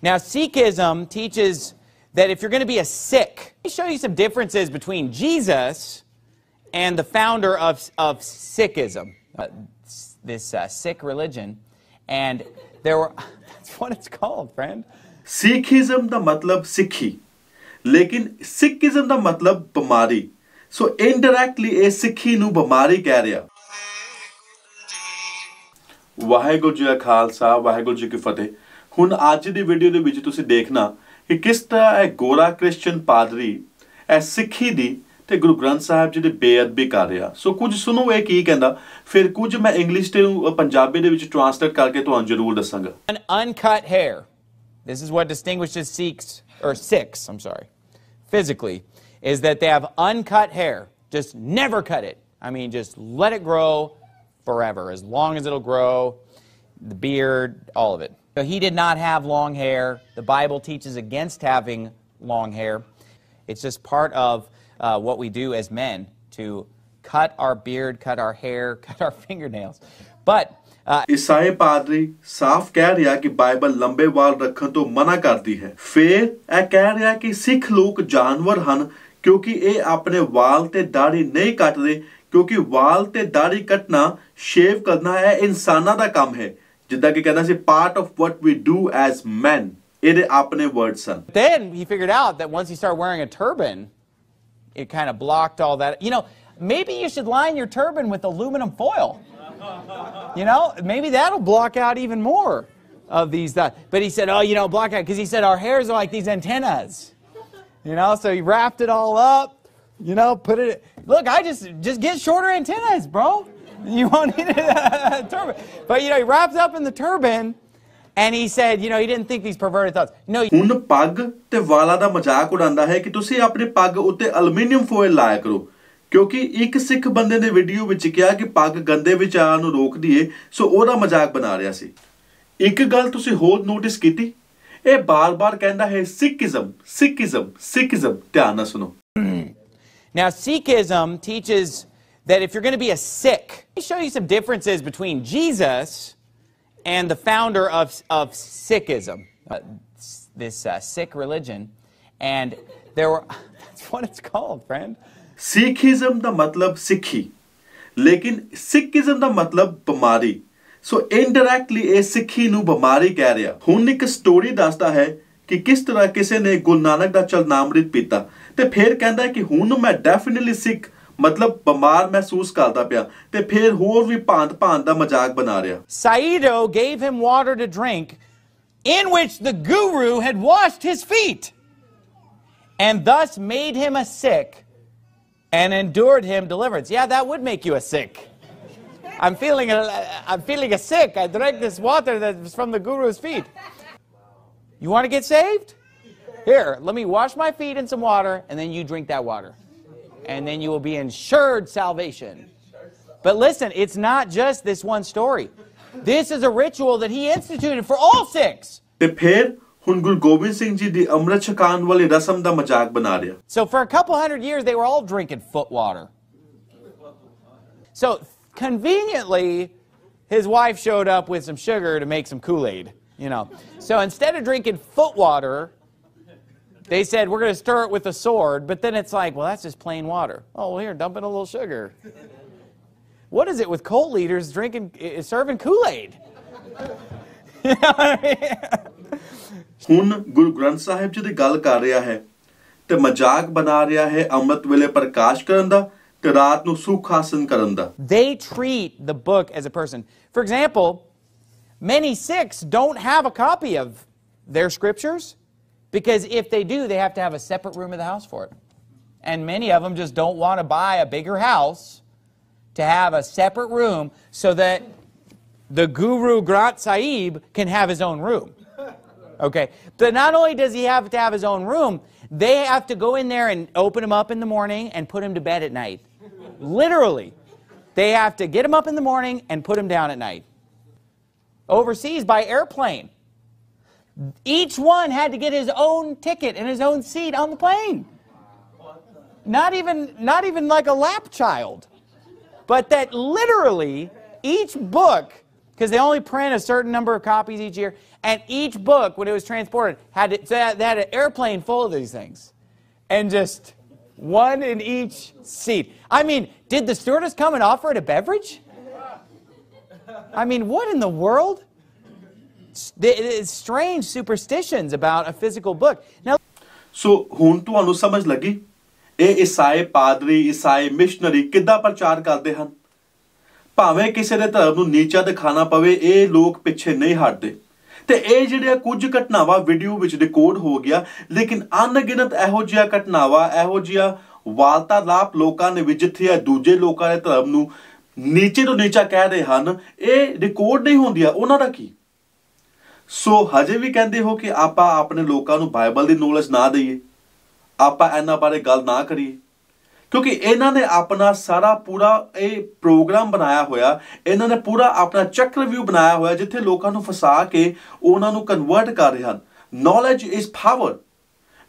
Now, Sikhism teaches that if you're going to be a Sikh, let me show you some differences between Jesus and the founder of Sikhism, this Sikh religion. And there were, that's what it's called, friend. Sikhism da matlab Sikhi, lekin Sikhism da matlab bimari. So indirectly a Sikhi nu bimari keh riha. Waheguru ji ਕਾ ਖਾਲਸਾ ਵਾਹਿਗੁਰੂ ਜੀ ਕੀ ਫਤਿਹ। ਹੁਣ ਅੱਜ ਦੀ video ਦੇ ਵਿੱਚ ਤੁਸੀਂ ਦੇਖਣਾ ਕਿ ਕਿਸ ਤਰ੍ਹਾਂ ਇਹ ਗੋਰਾ ਕ੍ਰਿਸਚੀਅਨ ਪਾਦਰੀ ਇਹ ਸਿੱਖੀ ਦੀ ਤੇ ਗੁਰੂ ਗ੍ਰੰਥ ਸਾਹਿਬ ਜੀ ਦੀ ਬੇਅਦਬੀ ਕਰ ਰਿਹਾ। ਸੋ ਕੁਝ ਸੁਣੋ ਇਹ ਕੀ ਕਹਿੰਦਾ, ਫਿਰ ਕੁਝ ਮੈਂ ਇੰਗਲਿਸ਼ ਤੇ ਪੰਜਾਬੀ ਦੇ ਵਿੱਚ ਟ੍ਰਾਂਸਲੇਟ ਕਰਕੇ ਤੁਹਾਨੂੰ ਜ਼ਰੂਰ ਦੱਸਾਂਗਾ। An uncut hair. This is what distinguishes Sikhs, I'm sorry, physically, is that they have uncut hair. Just never cut it. I mean, just let it grow forever, as long as it'll grow, the beard, all of it. So he did not have long hair. The Bible teaches against having long hair. It's just part of what we do as men, to cut our beard, cut our hair, cut our fingernails. But ईसाई पादरी साफ कह रहा कि Bible लंबे वाल रखने तो मना करती है। फिर यह कह रहा कि सिख लोग जानवर हन क्योंकि ये अपने वाल ते दाढ़ी नहीं कटते, क्योंकि वाल ते दाढ़ी कटना शेव करना है इंसाना दा काम है, जिद्दां कि कहना सी part of what we do as men. ਇਹਦੇ ਆਪਣੇ words ਹਨ। Then he figured out that once he started wearing a turban, it kind of blocked all that. You know, maybe you should line your turban with aluminum foil. You know, maybe that'll block out even more of these. But he said, oh, you know, block out, because he said our hairs are like these antennas. You know, so he wrapped it all up. You know, put it. Look, I just get shorter antennas, bro. You won't need a turban. But you know, he wrapped up in the turban, and he said, you know, he didn't think these perverted thoughts. No. ਹੁਣ ਪੱਗ ਤੇ ਵਾਲਾਂ ਦਾ ਮਜ਼ਾਕ ਉਡਾਉਂਦਾ ਹੈ ਕਿ ਤੁਸੀਂ ਆਪਣੀ ਪੱਗ ਉੱਤੇ ਐਲੂਮੀਨੀਅਮ ਫੋਇਲ ਲਾਇਆ ਕਰੋ, ਕਿਉਂਕਿ ਇੱਕ ਸਿੱਖ ਬੰਦੇ ਨੇ ਵੀਡੀਓ ਵਿੱਚ ਕਿਹਾ ਕਿ ਪੱਗ ਗੰਦੇ ਵਿਚਾਰਾਂ ਨੂੰ ਰੋਕਦੀ ਏ, ਸੋ ਉਹਦਾ ਮਜ਼ਾਕ ਬਣਾ ਰਿਹਾ ਸੀ। ਇੱਕ ਗੱਲ ਤੁਸੀਂ ਹੋਰ ਨੋਟਿਸ ਕੀਤੀ, ਇਹ ਬਾਰ-ਬਾਰ ਕਹਿੰਦਾ ਹੈ ਸਿੱਖੀਜ਼ਮ ਸਿੱਖੀਜ਼ਮ ਸਿੱਖੀਜ਼ਮ। ਧਿਆਨ ਨਾਲ ਸੁਣੋ। Now, Sikhism teaches that if you're going to be a Sikh, let me show you some differences between Jesus and the founder of Sikhism, this Sikh religion. And there were, that's what it's called, friend. Sikhism da matlab Sikhi, lekin Sikhism da matlab bimari. So indirectly a Sikhi nu bimari keh riha। ਹੁਣ ਇੱਕ story ਦੱਸਦਾ ਹੈ ਕਿ ਕਿਸ ਤਰ੍ਹਾਂ ਕਿਸੇ ਨੇ ਗੁਰੂ ਨਾਨਕ ਦਾ ਚਰਨਾਮ੍ਰਿਤ ਪੀਤਾ ਤੇ ਫਿਰ ਕਹਿੰਦਾ ਕਿ ਹੁਣ ਮੈਂ ਡੈਫੀਨਿਟਲੀ ਸਿੱਖ ਮਤਲਬ ਬਿਮਾਰ ਮਹਿਸੂਸ ਕਰਦਾ ਪਿਆ ਤੇ ਫਿਰ ਹੋਰ ਵੀ ਭਾਂਤ-ਭਾਂਤ ਦਾ ਮਜ਼ਾਕ ਬਣਾ ਰਿਹਾ। Saido gave him water to drink in which the guru had washed his feet and thus made him a Sikh and endured him deliverance. Yeah, that would make you a Sikh. I'm feeling a Sikh. I drank this water that was from the guru's feet. You want to get saved? Here, let me wash my feet in some water, and then you drink that water. And then you will be ensured salvation. But listen, it's not just this one story. This is a ritual that he instituted for all Sikhs. ਤੇ ਫਿਰ ਹੁਣ ਗੁਰੂ ਗੋਬਿੰਦ ਸਿੰਘ ਜੀ ਦੀ ਅੰਮ੍ਰਿਤ ਛਕਾਉਣ ਵਾਲੀ ਰਸਮ ਦਾ ਮਜ਼ਾਕ ਬਣਾ ਰਿਹਾ। So for a couple hundred years, they were all drinking foot water. So conveniently, his wife showed up with some sugar to make some Kool-Aid, you know. So instead of drinking foot water, they said, we're going to stir it with a sword, but then it's like, well, that's just plain water. Oh, well, here, dump in a little sugar. What is it with cult leaders serving Kool-Aid? You know what I mean? ਹੁਣ ਗੁਰੂ ਗ੍ਰੰਥ ਸਾਹਿਬ ਜੀ ਦੀ ਗੱਲ ਕਰ ਰਿਹਾ ਹੈ ਤੇ ਮਜ਼ਾਕ ਬਣਾ ਰਿਹਾ ਹੈ ਅੰਮ੍ਰਿਤ ਵੇਲੇ ਪ੍ਰਕਾਸ਼ ਕਰਨ ਦਾ ਤੇ ਰਾਤ ਨੂੰ ਸੁਖ ਹਾਸਨ ਕਰਨ ਦਾ। They treat the book as a person. For example, many Sikhs don't have a copy of their scriptures, because if they do, they have to have a separate room in the house for it. And many of them just don't want to buy a bigger house to have a separate room so that the Guru Granth Sahib can have his own room. Okay? But not only does he have to have his own room, they have to go in there and open him up in the morning and put him to bed at night. Literally. They have to get him up in the morning and put him down at night. Overseas by airplane. Each one had to get his own ticket and his own seat on the plane. Not even like a lap child. But that literally each book because they only print a certain number of copies each year, and each book, when it was transported, they had an airplane full of these things, and just one in each seat. I mean, did the stewardess come and offer it a beverage? I mean, what in the world? It's strange superstitions about a physical book. Now, so ਹੁਣ ਤੁਹਾਨੂੰ ਸਮਝ ਲੱਗੀ ਇਹ ਈਸਾਈ ਪਾਦਰੀ ਈਸਾਈ missionary ਕਿੱਦਾਂ ਪ੍ਰਚਾਰ ਕਰਦੇ ਹਨ ਭਾਵੇਂ ਕਿਸੇ ਦੇ ਧਰਮ ਨੂੰ ਨੀਚਾ ਦਿਖਾਣਾ ਪਵੇ ਇਹ ਲੋਕ ਪਿੱਛੇ ਨਹੀਂ ਹਟਦੇ ਤੇ ਇਹ ਜਿਹੜੀਆਂ ਕੁਝ ਘਟਨਾਵਾਂ ਵੀਡੀਓ ਵਿੱਚ ਰਿਕਾਰਡ ਹੋ ਗਿਆ ਲੇਕਿਨ ਅਣਗਿਣਤ ਇਹੋ ਜਿਹੀਆਂ ਘਟਨਾਵਾਂ ਇਹੋ ਜਿਹੀਆਂ ਵਾਰਤਾਲਾਪ ਲੋਕਾਂ ਨੇ ਵੀ ਜਿੱਥੇ ਆ ਦੂਜੇ ਲੋਕਾਂ ਦੇ ਧਰਮ ਨੂੰ ਨੀਚੇ ਤੋਂ ਨੀਚਾ ਕਹਿ ਰਹੇ ਹਨ ਇਹ ਰਿਕਾਰਡ ਨਹੀਂ ਹੁੰਦੀਆਂ ਉਹਨਾਂ ਦਾ ਕੀ ਸੋ ਹਜੇ ਵੀ ਕਹਿੰਦੇ ਹੋ ਕਿ ਆਪਾਂ ਆਪਣੇ ਲੋਕਾਂ ਨੂੰ ਬਾਈਬਲ ਦੀ ਨੌਲੇਜ ਨਾ ਦਈਏ ਆਪਾਂ ਇਹਨਾਂ ਬਾਰੇ ਗੱਲ ਨਾ ਕਰੀਏ ਕਿਉਂਕਿ ਇਹਨਾਂ ਨੇ ਆਪਣਾ ਸਾਰਾ ਪੂਰਾ ਇਹ ਪ੍ਰੋਗਰਾਮ ਬਣਾਇਆ ਹੋਇਆ ਇਹਨਾਂ ਨੇ ਪੂਰਾ ਆਪਣਾ ਚੱਕਰਵਿਊਹ ਬਣਾਇਆ ਹੋਇਆ ਜਿੱਥੇ ਲੋਕਾਂ ਨੂੰ ਫਸਾ ਕੇ ਉਹਨਾਂ ਨੂੰ ਕਨਵਰਟ ਕਰ ਰਹੇ ਹਨ ਨੌਲੇਜ ਇਜ਼ ਪਾਵਰ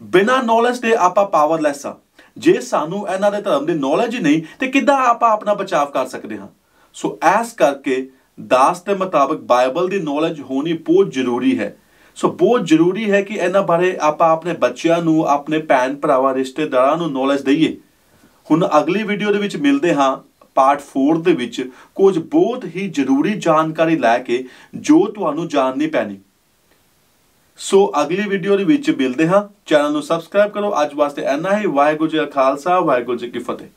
ਬਿਨਾਂ ਨੌਲੇਜ ਦੇ ਆਪਾਂ ਪਾਵਰਲੈਸ ਆ ਜੇ ਸਾਨੂੰ ਇਹਨਾਂ ਦੇ ਧਰਮ ਦੀ ਨੌਲੇਜ ਹੀ ਨਹੀਂ ਤੇ ਕਿੱਦਾਂ ਆਪਾਂ ਆਪਣਾ ਬਚਾਅ ਕਰ ਸਕਦੇ ਹਾਂ ਸੋ ਐਸ ਕਰਕੇ ਦਾਸ ਦੇ ਮੁਤਾਬਕ ਬਾਈਬਲ ਦੀ ਨੌਲੇਜ ਹੋਣੀ ਬਹੁਤ ਜ਼ਰੂਰੀ ਹੈ ਸੋ ਬਹੁਤ ਜ਼ਰੂਰੀ ਹੈ ਕਿ ਇਹਨਾਂ ਬਾਰੇ ਆਪਾਂ ਆਪਣੇ ਬੱਚਿਆਂ ਨੂੰ ਆਪਣੇ ਭੈਣ ਭਰਾਵਾਂ ਰਿਸ਼ਤੇਦਾਰਾਂ ਨੂੰ ਨੌਲੇਜ ਦਈਏ ਹੁਣ ਅਗਲੀ ਵੀਡੀਓ ਦੇ ਵਿੱਚ ਮਿਲਦੇ ਹਾਂ ਪਾਰਟ 4 ਦੇ ਵਿੱਚ ਕੁਝ ਬਹੁਤ ਹੀ ਜ਼ਰੂਰੀ ਜਾਣਕਾਰੀ ਲੈ ਕੇ ਜੋ ਤੁਹਾਨੂੰ ਜਾਣਨੀ ਪੈਣੀ ਸੋ ਅਗਲੀ ਵੀਡੀਓ ਦੇ ਵਿੱਚ ਮਿਲਦੇ ਹਾਂ ਚੈਨਲ ਨੂੰ ਸਬਸਕ੍ਰਾਈਬ ਕਰੋ ਅੱਜ ਵਾਸਤੇ ਇੰਨਾ ਹੀ ਵਾਹਿਗੁਰੂ ਜੀ ਕਾ ਖਾਲਸਾ ਵਾਹਿਗੁਰੂ ਜੀ ਕੀ ਫਤਿਹ